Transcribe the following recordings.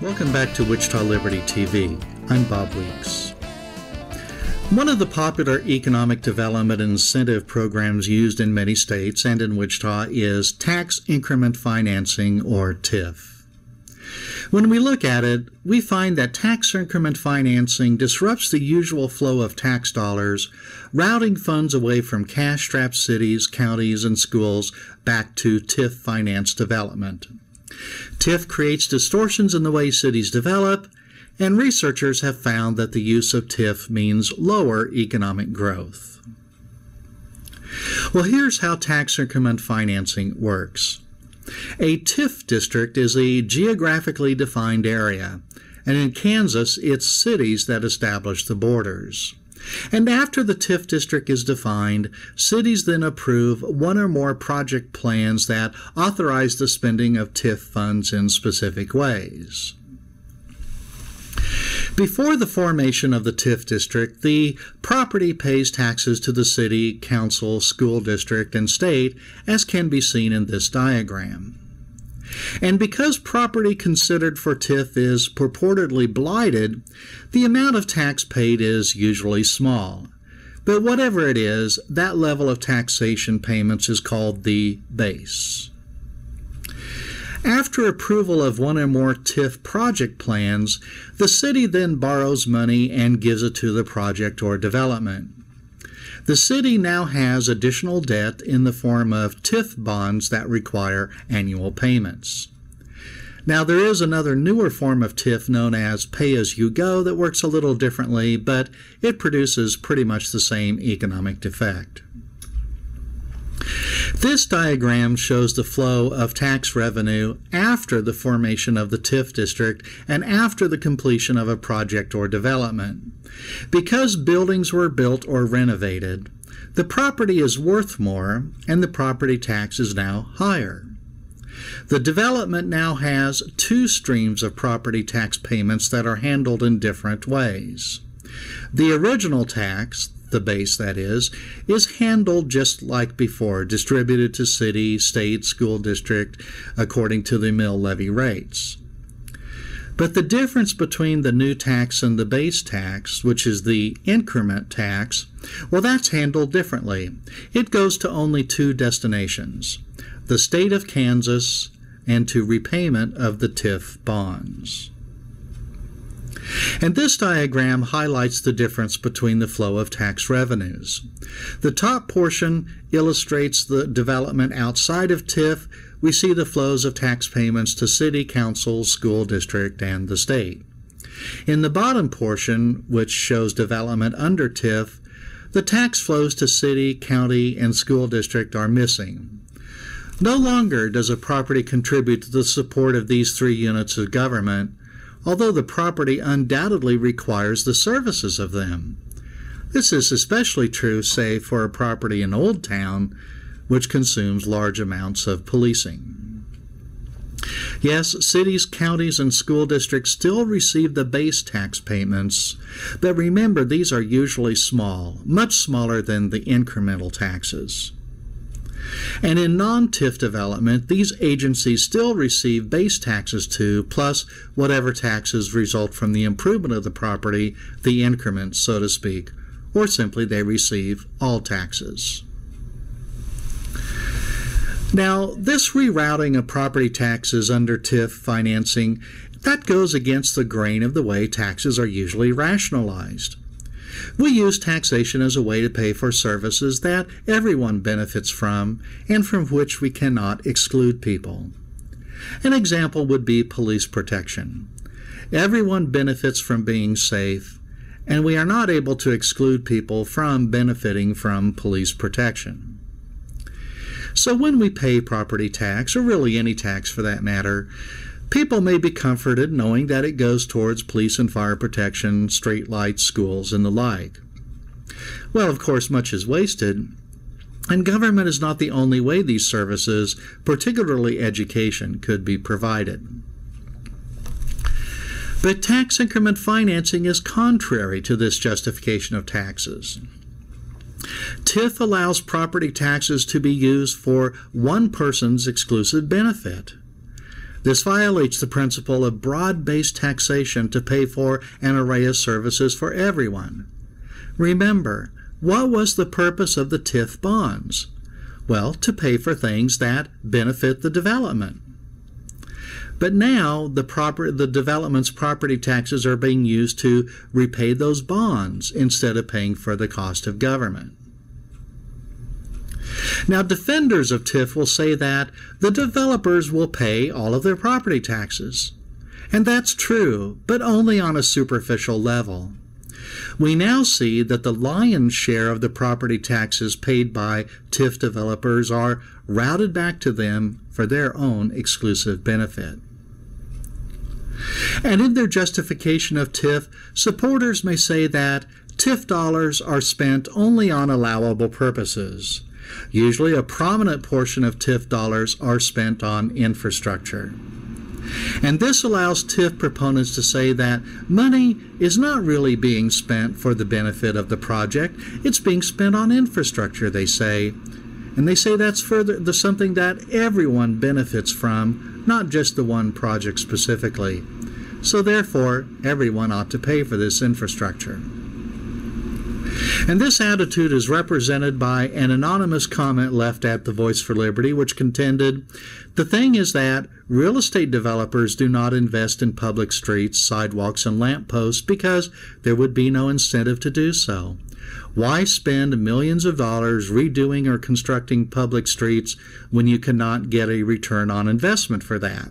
Welcome back to Wichita Liberty TV. I'm Bob Weeks. One of the popular economic development incentive programs used in many states and in Wichita is Tax Increment Financing, or TIF. When we look at it, we find that tax increment financing disrupts the usual flow of tax dollars, routing funds away from cash-strapped cities, counties, and schools back to TIF finance development. TIF creates distortions in the way cities develop, and researchers have found that the use of TIF means lower economic growth. Well, here's how tax increment financing works. A TIF district is a geographically defined area, and in Kansas, it's cities that establish the borders. And after the TIF district is defined, cities then approve one or more project plans that authorize the spending of TIF funds in specific ways. Before the formation of the TIF district, the property pays taxes to the city, council, school district, and state, as can be seen in this diagram. And because property considered for TIF is purportedly blighted, the amount of tax paid is usually small. But whatever it is, that level of taxation payments is called the base. After approval of one or more TIF project plans, the city then borrows money and gives it to the project or development. The city now has additional debt in the form of TIF bonds that require annual payments. Now, there is another newer form of TIF known as pay-as-you-go that works a little differently, but it produces pretty much the same economic effect. This diagram shows the flow of tax revenue after the formation of the TIF district and after the completion of a project or development. Because buildings were built or renovated, the property is worth more and the property tax is now higher. The development now has two streams of property tax payments that are handled in different ways. The original tax, the base that is handled just like before, distributed to city, state, school district according to the mill levy rates. But the difference between the new tax and the base tax, which is the increment tax, well, that's handled differently. It goes to only two destinations, the state of Kansas and to repayment of the TIF bonds. And this diagram highlights the difference between the flow of tax revenues. The top portion illustrates the development outside of TIF. We see the flows of tax payments to city, council, school district, and the state. In the bottom portion, which shows development under TIF, the tax flows to city, county, and school district are missing. No longer does a property contribute to the support of these three units of government, although the property undoubtedly requires the services of them. This is especially true, say, for a property in Old Town, which consumes large amounts of policing. Yes, cities, counties, and school districts still receive the base tax payments, but remember, these are usually small, much smaller than the incremental taxes. And in non-TIF development, these agencies still receive base taxes too, plus whatever taxes result from the improvement of the property, the increment, so to speak, or simply they receive all taxes. Now, this rerouting of property taxes under TIF financing, that goes against the grain of the way taxes are usually rationalized. We use taxation as a way to pay for services that everyone benefits from and from which we cannot exclude people. An example would be police protection. Everyone benefits from being safe, and we are not able to exclude people from benefiting from police protection. So when we pay property tax, or really any tax for that matter, people may be comforted knowing that it goes towards police and fire protection, street lights, schools, and the like. Well, of course, much is wasted, and government is not the only way these services, particularly education, could be provided. But tax increment financing is contrary to this justification of taxes. TIF allows property taxes to be used for one person's exclusive benefit. This violates the principle of broad-based taxation to pay for an array of services for everyone. Remember, what was the purpose of the TIF bonds? Well, to pay for things that benefit the development. But now the development's property taxes are being used to repay those bonds instead of paying for the cost of government. Now, defenders of TIF will say that the developers will pay all of their property taxes. And that's true, but only on a superficial level. We now see that the lion's share of the property taxes paid by TIF developers are routed back to them for their own exclusive benefit. And in their justification of TIF, supporters may say that TIF dollars are spent only on allowable purposes. Usually a prominent portion of TIF dollars are spent on infrastructure. And this allows TIF proponents to say that money is not really being spent for the benefit of the project, it's being spent on infrastructure, they say. And they say that's something that everyone benefits from, not just the one project specifically. So therefore, everyone ought to pay for this infrastructure. And this attitude is represented by an anonymous comment left at the Voice for Liberty, which contended, the thing is that real estate developers do not invest in public streets, sidewalks, and lampposts because there would be no incentive to do so. Why spend millions of dollars redoing or constructing public streets when you cannot get a return on investment for that?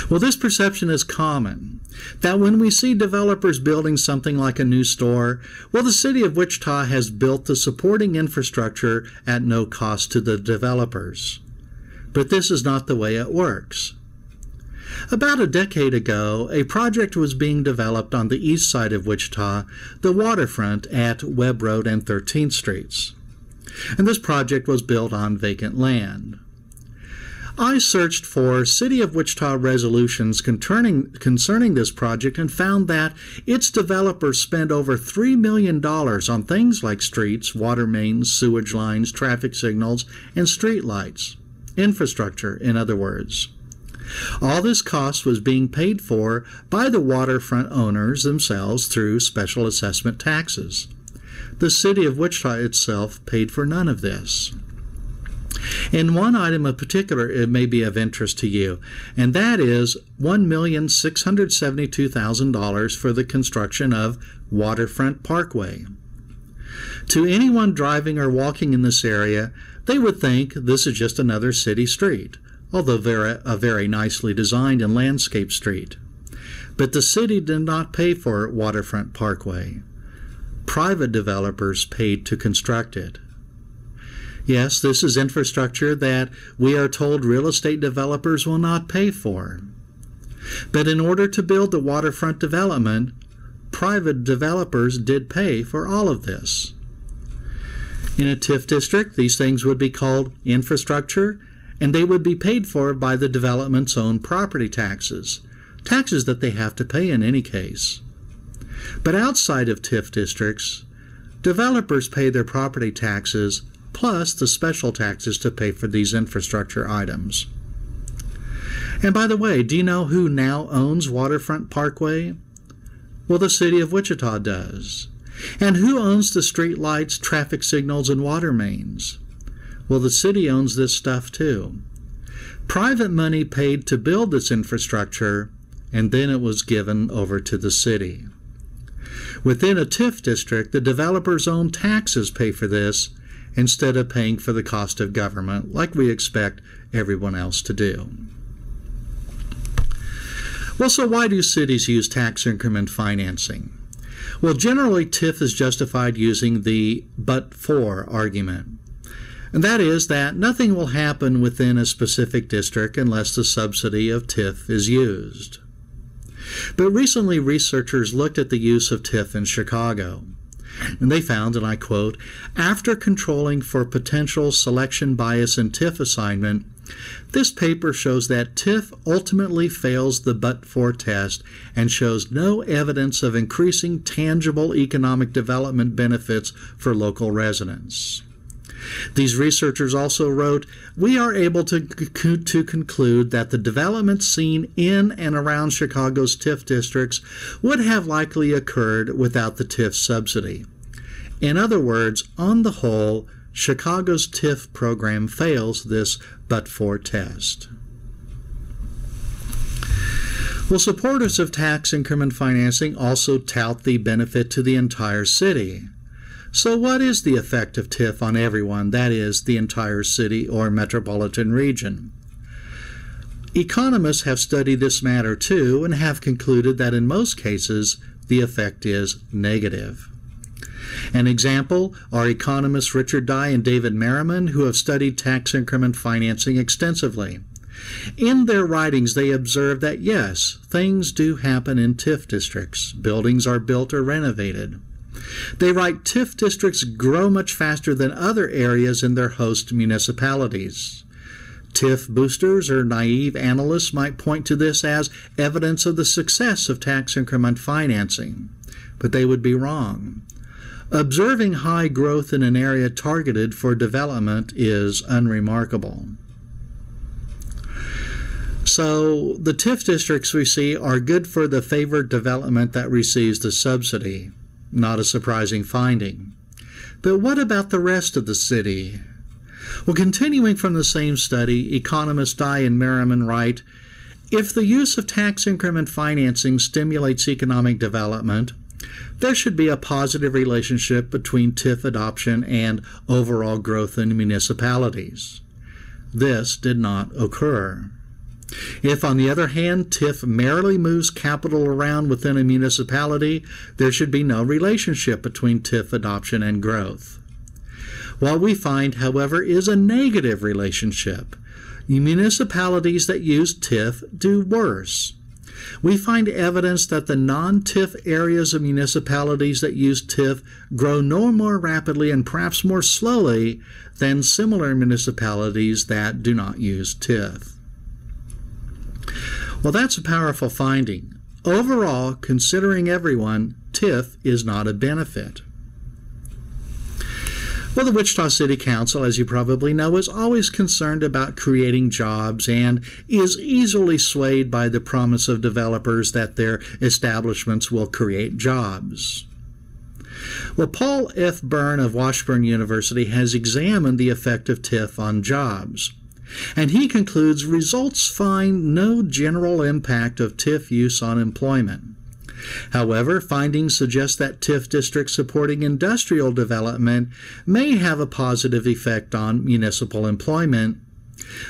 Well, this perception is common, that when we see developers building something like a new store, well, the city of Wichita has built the supporting infrastructure at no cost to the developers. But this is not the way it works. About a decade ago, a project was being developed on the east side of Wichita, the waterfront at Webb Road and 13th Streets. And this project was built on vacant land. I searched for City of Wichita resolutions concerning this project and found that its developers spent over $3 million on things like streets, water mains, sewage lines, traffic signals, and street lights. Infrastructure, in other words. All this cost was being paid for by the waterfront owners themselves through special assessment taxes. The City of Wichita itself paid for none of this. In one item in particular, it may be of interest to you, and that is $1,672,000 for the construction of Waterfront Parkway. To anyone driving or walking in this area, they would think this is just another city street, although a very nicely designed and landscaped street. But the city did not pay for Waterfront Parkway. Private developers paid to construct it. Yes, this is infrastructure that we are told real estate developers will not pay for. But in order to build the waterfront development, private developers did pay for all of this. In a TIF district, these things would be called infrastructure, and they would be paid for by the development's own property taxes, taxes that they have to pay in any case. But outside of TIF districts, developers pay their property taxes plus the special taxes to pay for these infrastructure items. And by the way, do you know who now owns Waterfront Parkway? Well, the City of Wichita does. And who owns the street lights, traffic signals, and water mains? Well, the city owns this stuff too. Private money paid to build this infrastructure, and then it was given over to the city. Within a TIF district, the developer's own taxes pay for this, instead of paying for the cost of government like we expect everyone else to do. Well, so why do cities use tax increment financing? Well, generally TIF is justified using the but-for argument. And that is that nothing will happen within a specific district unless the subsidy of TIF is used. But recently researchers looked at the use of TIF in Chicago. And they found, and I quote, after controlling for potential selection bias in TIF assignment, this paper shows that TIF ultimately fails the but-for test and shows no evidence of increasing tangible economic development benefits for local residents. These researchers also wrote, "We are able to conclude that the development seen in and around Chicago's TIF districts would have likely occurred without the TIF subsidy." In other words, on the whole, Chicago's TIF program fails this but-for test. Well, supporters of tax increment financing also tout the benefit to the entire city. So what is the effect of TIF on everyone, that is, the entire city or metropolitan region? Economists have studied this matter too and have concluded that in most cases the effect is negative. An example are economists Richard Dye and David Merriman, who have studied tax increment financing extensively. In their writings, they observe that yes, things do happen in TIF districts. Buildings are built or renovated. They write TIF districts grow much faster than other areas in their host municipalities. TIF boosters or naive analysts might point to this as evidence of the success of tax increment financing, but they would be wrong. Observing high growth in an area targeted for development is unremarkable. So the TIF districts we see are good for the favored development that receives the subsidy. Not a surprising finding. But what about the rest of the city? Well, continuing from the same study, economists Dye and Merriman write, if the use of tax increment financing stimulates economic development, there should be a positive relationship between TIF adoption and overall growth in municipalities. This did not occur. If, on the other hand, TIF merely moves capital around within a municipality, there should be no relationship between TIF adoption and growth. What we find, however, is a negative relationship. Municipalities that use TIF do worse. We find evidence that the non-TIF areas of municipalities that use TIF grow no more rapidly and perhaps more slowly than similar municipalities that do not use TIF. Well, that's a powerful finding. Overall, considering everyone, TIF is not a benefit. Well, the Wichita City Council, as you probably know, is always concerned about creating jobs and is easily swayed by the promise of developers that their establishments will create jobs. Well, Paul F. Byrne of Washburn University has examined the effect of TIF on jobs. And he concludes results find no general impact of TIF use on employment. However, findings suggest that TIF districts supporting industrial development may have a positive effect on municipal employment,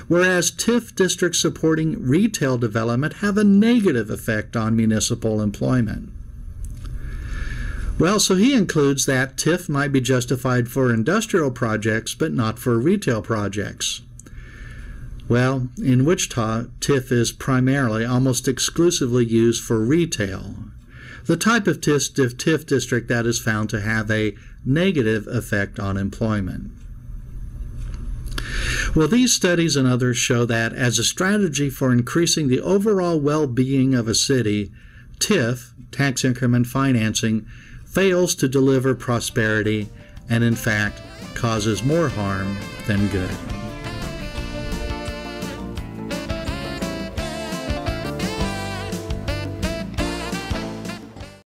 whereas TIF districts supporting retail development have a negative effect on municipal employment. Well, so he includes that TIF might be justified for industrial projects, but not for retail projects. Well, in Wichita, TIF is primarily, almost exclusively used for retail, the type of TIF district that is found to have a negative effect on employment. Well, these studies and others show that as a strategy for increasing the overall well-being of a city, TIF, tax increment financing, fails to deliver prosperity and, in fact, causes more harm than good.